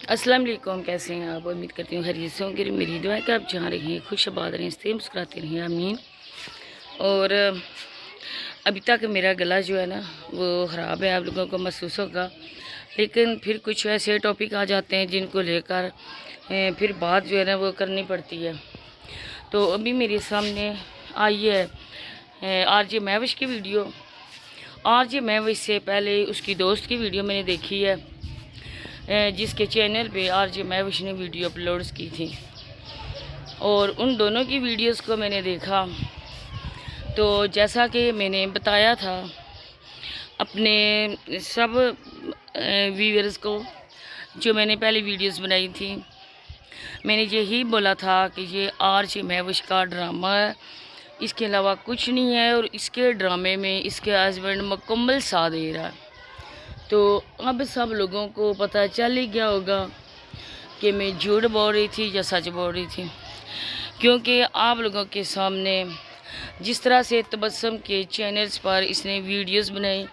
السلام علیکم، کیسے ہیں آپ؟ امید کرتی ہوں خیریت سے ہوں گے۔ میری دعا ہے کہ آپ جہاں رہیں خوش آباد رہیں، سے مسکراتے رہیں، آمین۔ اور ابھی تک میرا گلا جو ہے نا وہ خراب ہے، آپ لوگوں کو محسوس ہوگا، لیکن پھر کچھ ایسے ٹاپک آ جاتے ہیں جن کو لے کر پھر بات جو ہے نا وہ کرنی پڑتی ہے۔ تو ابھی میرے سامنے آئی ہے آر جے مہوش کی ویڈیو۔ آر جے مہوش سے پہلے اس کی دوست کی ویڈیو میں نے دیکھی ہے، جس کے چینل پہ آر جے مہوش نے ویڈیو اپلوڈز کی تھی، اور ان دونوں کی ویڈیوز کو میں نے دیکھا تو جیسا کہ میں نے بتایا تھا اپنے سب ویورز کو، جو میں نے پہلے ویڈیوز بنائی تھی، میں نے یہی بولا تھا کہ یہ آر جے مہوش کا ڈرامہ ہے، اس کے علاوہ کچھ نہیں ہے، اور اس کے ڈرامے میں اس کے ہسبینڈ مکمل ساتھ دے رہا ہے۔ تو اب سب لوگوں کو پتہ چل ہی گیا ہوگا کہ میں جھوٹ بول رہی تھی یا سچ بول رہی تھی، کیونکہ آپ لوگوں کے سامنے جس طرح سے تبسم کے چینلز پر اس نے ویڈیوز بنائی،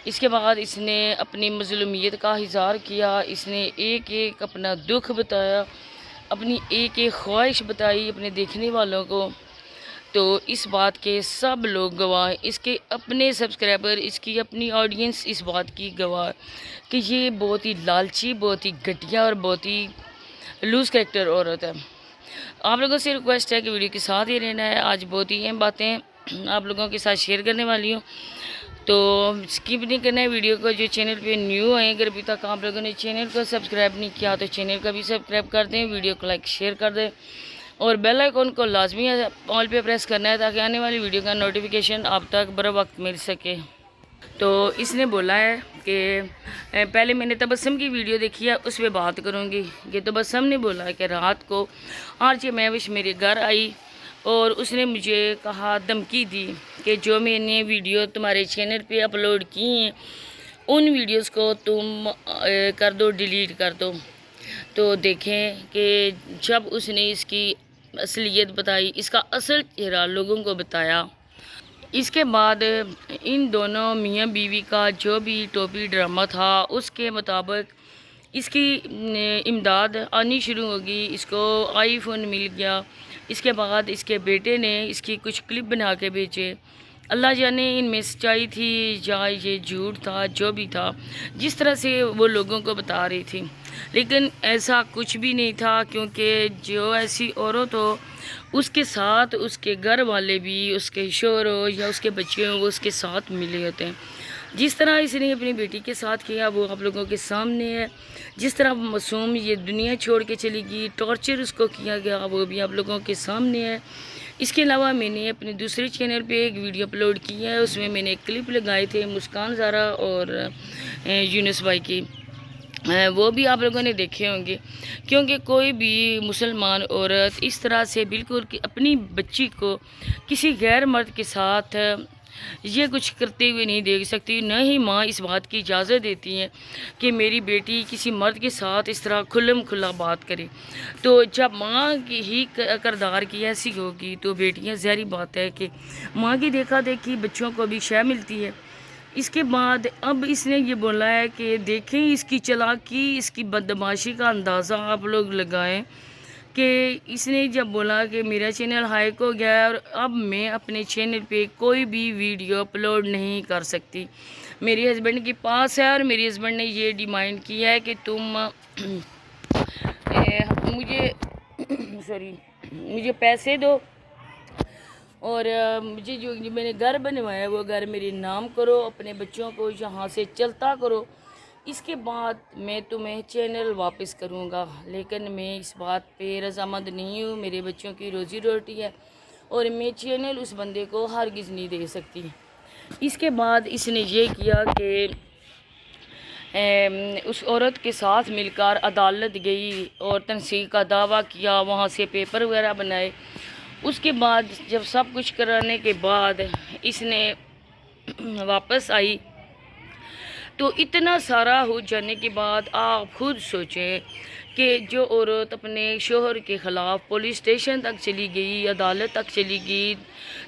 اس کے بعد اس نے اپنی مظلومیت کا اظہار کیا، اس نے ایک ایک اپنا دکھ بتایا، اپنی ایک ایک خواہش بتائی اپنے دیکھنے والوں کو، تو اس بات کے سب لوگ گواہ، اس کے اپنے سبسکرائبر، اس کی اپنی آڈینس اس بات کی گواہ کہ یہ بہت ہی لالچی، بہت ہی گھٹیا اور بہت ہی لوز کریکٹر عورت ہے۔ آپ لوگوں سے ریکویسٹ ہے کہ ویڈیو کے ساتھ ہی رہنا ہے، آج بہت ہی اہم باتیں آپ لوگوں کے ساتھ شیئر کرنے والی ہوں، تو سکپ نہیں کرنا ہے ویڈیو کو۔ جو چینل پہ نیو ہیں، اگر ابھی تک آپ لوگوں نے چینل کو سبسکرائب نہیں کیا تو چینل کا بھی سبسکرائب کر دیں، ویڈیو کو لائک شیئر کر دیں، اور بیل آئیکن کو لازمی آل پہ پریس کرنا ہے تاکہ آنے والی ویڈیو کا نوٹیفیکیشن آپ تک بر وقت مل سکے۔ تو اس نے بولا ہے کہ پہلے میں نے تبسم کی ویڈیو دیکھی ہے، اس پہ بات کروں گی کہ تبسم نے بولا کہ رات کو آر جے مہوش میرے گھر آئی اور اس نے مجھے کہا، دھمکی دی کہ جو میں نے ویڈیو تمہارے چینل پہ اپلوڈ کی ہیں ان ویڈیوز کو تم کر دو، ڈیلیٹ کر دو۔ تو دیکھیں کہ جب اس نے اس کی اصلیت بتائی، اس کا اصل چہرہ لوگوں کو بتایا، اس کے بعد ان دونوں میاں بیوی کا جو بھی ٹوپی ڈرامہ تھا اس کے مطابق اس کی امداد آنی شروع ہوگی، اس کو آئی فون مل گیا، اس کے بعد اس کے بیٹے نے اس کی کچھ کلپ بنا کے بھیجے۔ اللہ جانے ان میں سچائی تھی یا یہ جھوٹ تھا، جو بھی تھا، جس طرح سے وہ لوگوں کو بتا رہی تھی، لیکن ایسا کچھ بھی نہیں تھا، کیونکہ جو ایسی عورت ہو اس کے ساتھ اس کے گھر والے بھی، اس کے شوہر ہو یا اس کے بچے ہوں، وہ اس کے ساتھ ملے ہوتے ہیں۔ جس طرح اس نے اپنی بیٹی کے ساتھ کیا وہ آپ لوگوں کے سامنے ہے، جس طرح معصوم یہ دنیا چھوڑ کے چلی گئی، ٹارچر اس کو کیا گیا، وہ بھی آپ لوگوں کے سامنے ہے۔ اس کے علاوہ میں نے اپنے دوسرے چینل پہ ایک ویڈیو اپلوڈ کی ہے، اس میں نے ایک کلپ لگائے تھے مسکان زارا اور یونس بھائی کی، وہ بھی آپ لوگوں نے دیکھے ہوں گے، کیونکہ کوئی بھی مسلمان عورت اس طرح سے بالکل اپنی بچی کو کسی غیر مرد کے ساتھ یہ کچھ کرتے ہوئے نہیں دیکھ سکتی، نہ ہی ماں اس بات کی اجازت دیتی ہے کہ میری بیٹی کسی مرد کے ساتھ اس طرح کھلم کھلا بات کرے۔ تو جب ماں کی ہی کردار کی ایسی ہوگی تو بیٹیاں ظاہری بات ہے کہ ماں کی دیکھا دیکھی بچوں کو بھی شے ملتی ہے۔ اس کے بعد اب اس نے یہ بولا ہے کہ دیکھیں اس کی چالاکی، اس کی بدماشی کا اندازہ آپ لوگ لگائیں، کہ اس نے جب بولا کہ میرا چینل ہائیک ہو گیا ہے اور اب میں اپنے چینل پہ کوئی بھی ویڈیو اپلوڈ نہیں کر سکتی، میری ہسبینڈ کے پاس ہے، اور میری ہسبینڈ نے یہ ڈیمانڈ کیا ہے کہ تم مجھے پیسے دو، اور مجھے جو میں نے گھر بنوایا ہے وہ گھر میرے نام کرو، اپنے بچوں کو یہاں سے چلتا کرو، اس کے بعد میں تمہیں چینل واپس کروں گا۔ لیکن میں اس بات پہ رضامند نہیں ہوں، میرے بچوں کی روزی روٹی ہے اور میں چینل اس بندے کو ہرگز نہیں دے سکتی۔ اس کے بعد اس نے یہ کیا کہ اس عورت کے ساتھ مل کر عدالت گئی اور تنسیق کا دعویٰ کیا، وہاں سے پیپر وغیرہ بنائے۔ اس کے بعد جب سب کچھ کرانے کے بعد اس نے واپس آئی تو اتنا سارا ہو جانے کے بعد آپ خود سوچیں کہ جو عورت اپنے شوہر کے خلاف پولیس اسٹیشن تک چلی گئی، عدالت تک چلی گئی،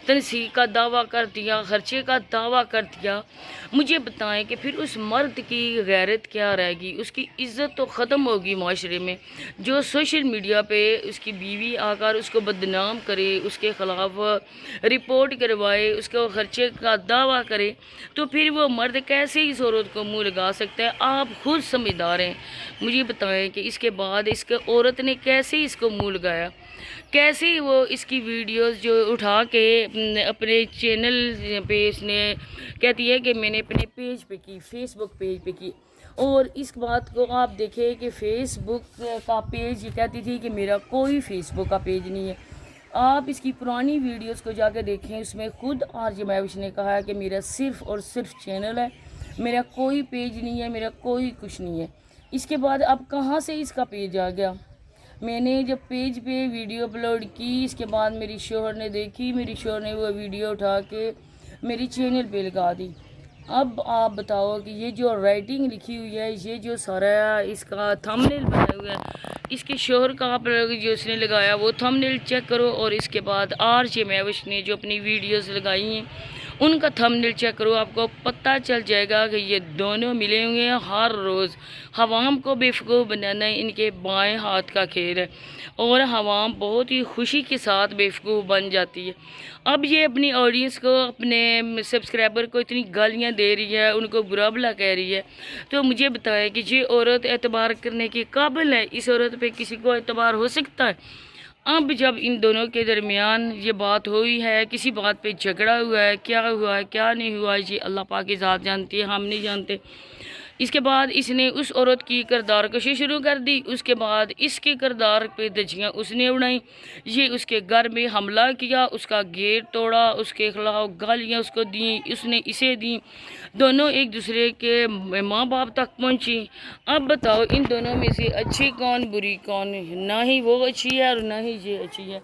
تنسیق کا دعویٰ کر دیا، خرچے کا دعویٰ کر دیا، مجھے بتائیں کہ پھر اس مرد کی غیرت کیا رہے گی؟ اس کی عزت تو ختم ہوگی معاشرے میں۔ جو سوشل میڈیا پہ اس کی بیوی آ کر اس کو بدنام کرے، اس کے خلاف رپورٹ کروائے، اس کو خرچے کا دعویٰ کرے، تو پھر وہ مرد کیسے اس عورت کو منہ لگا سکتا ہے؟ آپ خود سمجھدار ہیں، مجھے بتائیں کہ اس کے بعد اس کے عورت نے کیسے اس کو منہ لگایا، کیسے وہ اس کی ویڈیوز جو اٹھا کے اپنے چینل پہ اس نے کہتی ہے کہ میں نے اپنے پیج پہ کی، فیس بک پیج پہ کی، اور اس بات کو آپ دیکھیں کہ فیس بک کا پیج یہ کہتی تھی کہ میرا کوئی فیس بک کا پیج نہیں ہے۔ آپ اس کی پرانی ویڈیوز کو جا کے دیکھیں، اس میں خود آر جے مہوش نے کہا ہے کہ میرا صرف اور صرف چینل ہے، میرا کوئی پیج نہیں ہے، میرا کوئی کچھ نہیں ہے۔ اس کے بعد اب کہاں سے اس کا پیج آ گیا؟ میں نے جب پیج پہ ویڈیو اپلوڈ کی، اس کے بعد میری شوہر نے دیکھی، میری شوہر نے وہ ویڈیو اٹھا کے میری چینل پہ لگا دی۔ اب آپ بتاؤ کہ یہ جو رائٹنگ لکھی ہوئی ہے، یہ جو سارا اس کا تھمبنیل بنا ہوا ہے، اس کے شوہر کا آپ جو اس نے لگایا وہ تھمبنیل چیک کرو، اور اس کے بعد آر جے مہوش نے جو اپنی ویڈیوز لگائی ہیں ان کا تھمبنیل چیک کرو، آپ کو پتہ چل جائے گا کہ یہ دونوں ملے ہوئے ہیں ہر روز۔ عوام کو بیوقوف بنانا ان کے بائیں ہاتھ کا کھیل ہے، اور عوام بہت ہی خوشی کے ساتھ بیوقوف بن جاتی ہے۔ اب یہ اپنی آڈینس کو، اپنے سبسکرائبر کو اتنی گالیاں دے رہی ہے، ان کو برا بھلا کہہ رہی ہے، تو مجھے بتائیں کہ یہ عورت اعتبار کرنے کے قابل ہے؟ اس عورت پہ کسی کو اعتبار ہو سکتا ہے؟ اب جب ان دونوں کے درمیان یہ بات ہوئی ہے، کسی بات پہ جھگڑا ہوا ہے، کیا ہوا ہے کیا نہیں ہوا ہے، یہ اللہ پاک کی ذات جانتی ہے، ہم نہیں جانتے۔ اس کے بعد اس نے اس عورت کی کردار کشی شروع کر دی، اس کے بعد اس کے کردار پہ دھجیاں اس نے اڑائیں، یہ اس کے گھر میں حملہ کیا، اس کا گیٹ توڑا، اس کے خلاف گالیاں اس کو دیں، اس نے اسے دیں، دونوں ایک دوسرے کے ماں باپ تک پہنچی۔ اب بتاؤ ان دونوں میں سے اچھی کون بری کون ہے؟ نہ ہی وہ اچھی ہے اور نہ ہی یہ اچھی ہے،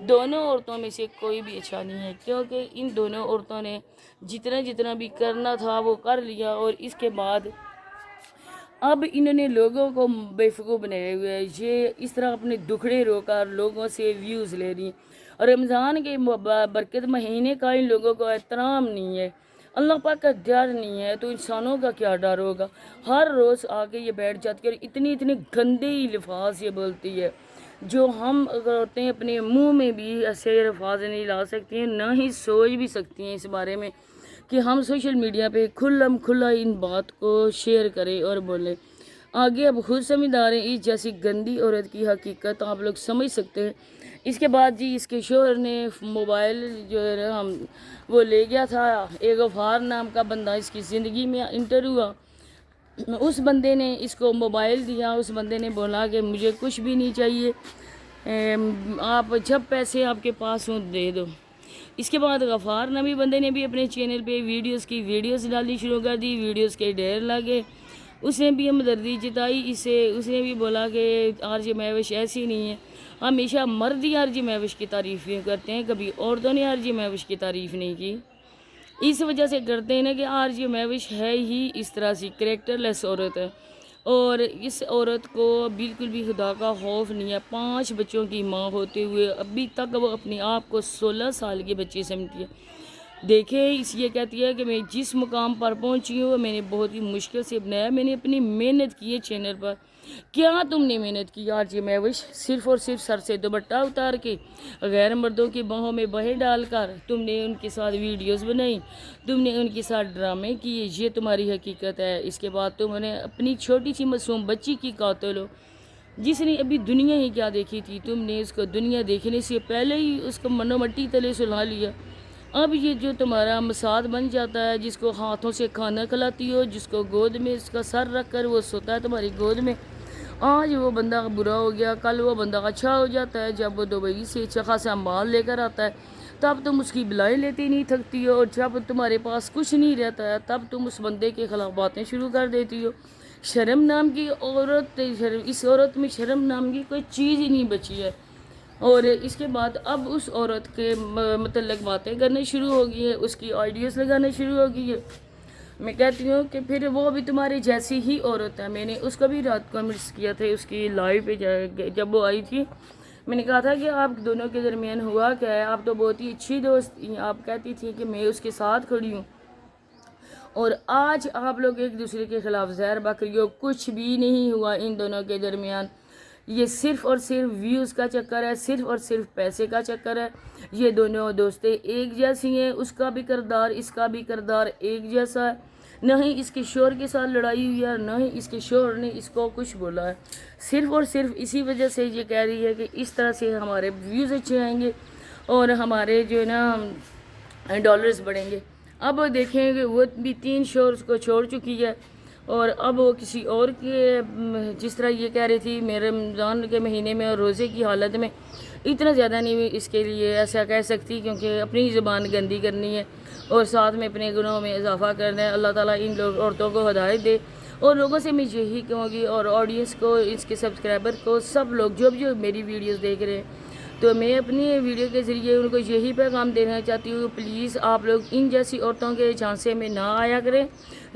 دونوں عورتوں میں سے کوئی بھی اچھا نہیں ہے، کیونکہ ان دونوں عورتوں نے جتنا بھی کرنا تھا وہ کر لیا، اور اس کے بعد اب انہوں نے لوگوں کو بیوقوف بنائے ہوئے ہیں، یہ اس طرح اپنے دکھڑے رو کر لوگوں سے ویوز لے رہی ہیں، اور رمضان کے برکت مہینے کا ان لوگوں کو احترام نہیں ہے، اللہ پاک کا ڈر نہیں ہے، تو انسانوں کا کیا ڈر ہوگا؟ ہر روز آگے یہ بیٹھ جاتی ہے اور اتنے گندے الفاظ یہ بولتی ہے، جو ہم اگر ہوتے ہیں اپنے منہ میں بھی ایسے الفاظ نہیں لا سکتی ہیں، نہ ہی سوچ بھی سکتی ہیں اس بارے میں کہ ہم سوشل میڈیا پہ کھلا ان بات کو شیئر کریں اور بولیں۔ آگے اب خود سمجھدار ہیں، اس جیسی گندی عورت کی حقیقت آپ لوگ سمجھ سکتے ہیں۔ اس کے بعد جی اس کے شوہر نے موبائل جو ہے وہ لے گیا تھا، ایک غفار نام کا بندہ اس کی زندگی میں انٹر ہوا، اس بندے نے اس کو موبائل دیا، اس بندے نے بولا کہ مجھے کچھ بھی نہیں چاہیے، آپ جب پیسے آپ کے پاس ہوں دے دو۔ اس کے بعد غفار نامی بندے نے بھی اپنے چینل پہ ویڈیوز ڈالنی شروع کر دی، ویڈیوز کے ڈھیر لگے، اس نے بھی ہمدردی جتائی اس نے بھی بولا کہ آر جے مہوش ایسی نہیں ہے، ہمیشہ مرد ہی آر جے مہوش کی تعریف کرتے ہیں، کبھی عورتوں نے آر جے مہوش کی تعریف نہیں کی، اس وجہ سے کرتے ہیں نا کہ آر جے مہوش ہے ہی اس طرح سے کریکٹر لیس عورت ہے، اور اس عورت کو بالکل بھی خدا کا خوف نہیں ہے، 5 بچوں کی ماں ہوتے ہوئے ابھی تک وہ اپنے آپ کو 16 سال کے بچے سمجھتی ہے۔ دیکھیں اس یہ کہتی ہے کہ میں جس مقام پر پہنچی ہوں میں نے بہت ہی مشکل سے بنایا، میں نے اپنی محنت کی ہے چینل پر۔ کیا تم نے محنت کی آر جے مہوش؟ صرف اور صرف سر سے دوپٹہ اتار کے، غیر مردوں کی باہوں میں بہیں ڈال کر تم نے ان کے ساتھ ویڈیوز بنائی، تم نے ان کے ساتھ ڈرامے کیے، یہ تمہاری حقیقت ہے۔ اس کے بعد تم نے اپنی چھوٹی سی معصوم بچی کی قاتل ہو، جس نے ابھی دنیا ہی کیا دیکھی تھی، تم نے اس کو دنیا دیکھنے سے پہلے ہی اس کو منو مٹی تلے سلا لیا۔ اب یہ جو تمہارا مساد بن جاتا ہے، جس کو ہاتھوں سے کھانا کھلاتی ہو، جس کو گود میں اس کا سر رکھ کر وہ سوتا ہے تمہاری گود میں، آج وہ بندہ برا ہو گیا، کل وہ بندہ اچھا ہو جاتا ہے، جب وہ دبئی سے اچھا خاصا مال لے کر آتا ہے تب تم اس کی بلائیں لیتی نہیں تھکتی ہو، اور جب تمہارے پاس کچھ نہیں رہتا ہے تب تم اس بندے کے خلاف باتیں شروع کر دیتی ہو۔ شرم نام کی عورت، اس عورت میں شرم نام کی کوئی چیز ہی نہیں بچی ہے، اور اس کے بعد اب اس عورت کے متعلق باتیں کرنے شروع ہو گئی ہے، اس کی آئیڈیاز لگانے شروع ہو گئی ہے، میں کہتی ہوں کہ پھر وہ بھی تمہاری جیسی ہی عورت ہے. میں نے اس کو بھی رات کو مس کیا تھا اس کی لائیو پہ جب وہ آئی تھی. میں نے کہا تھا کہ آپ دونوں کے درمیان ہوا کیا ہے, آپ تو بہت ہی اچھی دوست تھی, آپ کہتی تھی کہ میں اس کے ساتھ کھڑی ہوں, اور آج آپ لوگ ایک دوسرے کے خلاف زہر بکری ہو. کچھ بھی نہیں ہوا ان دونوں کے درمیان, یہ صرف اور صرف ویوز کا چکر ہے, صرف اور صرف پیسے کا چکر ہے. یہ دونوں دوستیں ایک جیسی ہیں, اس کا بھی کردار اس کا بھی کردار ایک جیسا ہے. نہ ہی اس کے شوہر کے ساتھ لڑائی ہوئی ہے, نہ ہی اس کے شوہر نے اس کو کچھ بولا ہے. صرف اور صرف اسی وجہ سے یہ کہہ رہی ہے کہ اس طرح سے ہمارے ویوز اچھے آئیں گے اور ہمارے جو ہے نا ڈالرز بڑھیں گے. اب دیکھیں کہ وہ بھی 3 شوہر کو چھوڑ چکی ہے, اور اب وہ کسی اور کے, جس طرح یہ کہہ رہی تھی میں رمضان کے مہینے میں اور روزے کی حالت میں اتنا زیادہ نہیں اس کے لیے ایسا کہہ سکتی, کیونکہ اپنی زبان گندی کرنی ہے اور ساتھ میں اپنے گناہوں میں اضافہ کرنا ہے. اللہ تعالیٰ ان عورتوں کو ہدایت دے. اور لوگوں سے میں یہی کہوں گی, اور آڈینس کو, اس کے سبسکرائبر کو, سب لوگ جو میری ویڈیوز دیکھ رہے ہیں, تو میں اپنی ویڈیو کے ذریعے ان کو یہی پیغام دینا چاہتی ہوں, پلیز آپ لوگ ان جیسی عورتوں کے جھانسے میں نہ آیا کریں,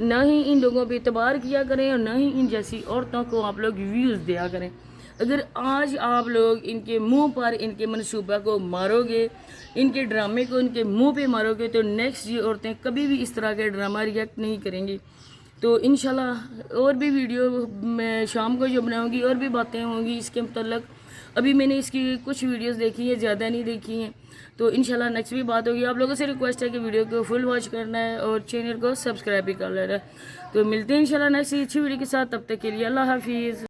نہ ہی ان لوگوں پہ اعتبار کیا کریں, اور نہ ہی ان جیسی عورتوں کو آپ لوگ ویوز دیا کریں. اگر آج آپ لوگ ان کے منہ پر ان کے منصوبہ کو مارو گے, ان کے ڈرامے کو ان کے منہ پہ مارو گے, تو نیکسٹ یہ عورتیں کبھی بھی اس طرح کے ڈرامہ ریئیکٹ نہیں کریں گی. تو انشاءاللہ اور بھی ویڈیو میں شام کو جو بناؤں گی, اور بھی باتیں ہوں گی اس کے متعلق. ابھی میں نے اس کی کچھ ویڈیوز دیکھی ہیں, زیادہ نہیں دیکھی ہیں, تو انشاءاللہ نیکسٹ بھی بات ہوگی. آپ لوگوں سے ریکویسٹ ہے کہ ویڈیو کو فل واچ کرنا ہے اور چینل کو سبسکرائب بھی کر لینا ہے. تو ملتے ہیں انشاءاللہ نیکسٹ اچھی ویڈیو کے ساتھ, تب تک کے لیے اللہ حافظ.